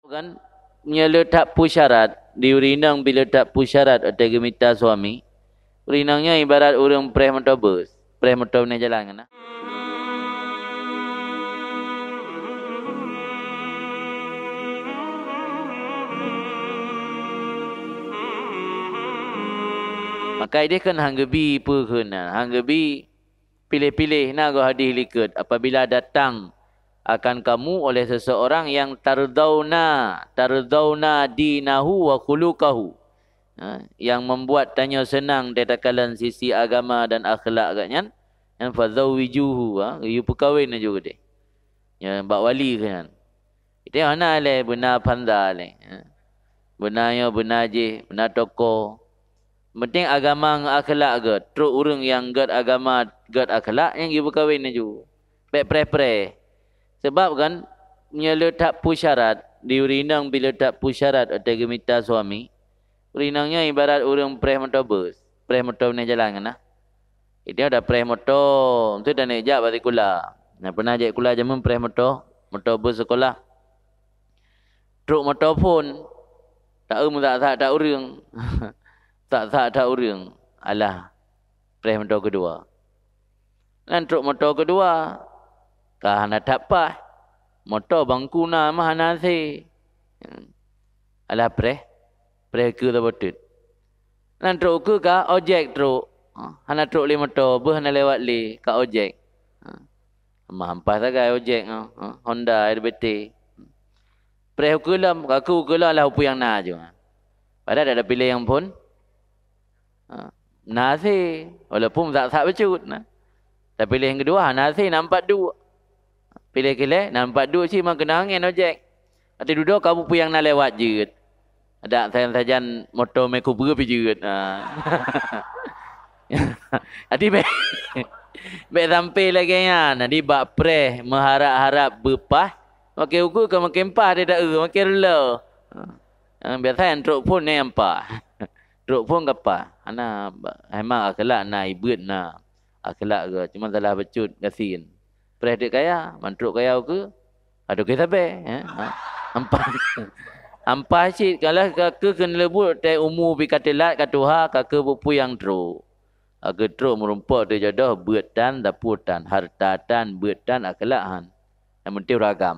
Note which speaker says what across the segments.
Speaker 1: Kan nyala tak pu syarat diurinang bila tak pu syarat atau gemita suami urinangnya ibarat orang preh motor ni jalan kan. Maka dia kan hanggebi pu kena hanggebi pilih-pilih nak go hadis likut apabila datang akan kamu oleh seseorang yang tardawna dinahu wa khuluqahu, yang membuat tanya senang datakalan sisi agama dan akhlak katnya, yang fadzawijuhu, you perkahwin juga dia ya bak wali kan itu mana le benar pandai le, benarnya benar je benar toko penting agama dengan akhlak ke teruk orang yang gad agama gad akhlak yang you perkahwin juga baik pre sebab kan nyala tak pu syarat diurinang bila tak pu syarat atau gemita suami urinangnya ibarat orang preh motor ni jalan kan lah. Itu ada preh motor tu dah naik jak balik kula. Nah pernah ajak kula jaman preh motor bus sekolah. Truk motor pun tak tak urang. tak urang. Alah preh motor kedua. Dan truk motor kedua kahana tak pas. Motor bangku na mah nasi. Alah preh ke tak betul. Dan truk ke ka ojek truk. Hana truk li motor, hana lewat li ka ojek. Mampas sagai ojek Honda RBT. Preh ke lah, aku ke lah upu yang na je. Padahal ada pilih yang pun. Nasi, walaupun tak becut. Tapi pilih yang kedua, nasi nampak dua. Pilih kile nampak dua sih memang kena angin ojek. Nanti duduk kamu pun yang nak lewat je. Ada sajan motor meku pergi je. Nanti baik sampai lagi ya. Nanti bak preh mengharap-harap berpah. Makin ukur ke makin pah dia tak makin rela. Biasanya truk pun ni apa? Truk pun apa? Ana memang akhlak na ibut na. Akhlak ke cuma salah becut kasihin. Preh dia kaya, mantruk kaya ke? Ada ke sabe, Ampas cik kalau ke kena lebut teh umur pi katelat katuha kake bupu yang truk. Age truk merumpok tu jodoh betan daputan hartatan betan akhlakan. Yang penting ragam.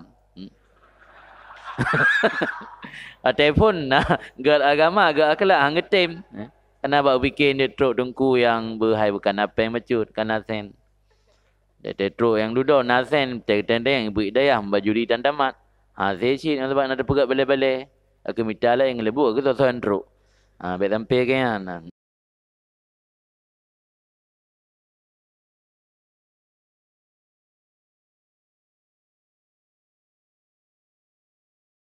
Speaker 1: Telefon nah gal agama agak akhlak hang ngetem. Kenapa bikin dia truk dengku yang berhai bukan apa yang mecut kana sen. Dia truk yang duduk nasen tendeng ibu hidayah baju di dan tamat. Sesi sebab nak pegat balik-balik. Aku minta lah yang lebu aku tak tahu truk. Baik sampai kan.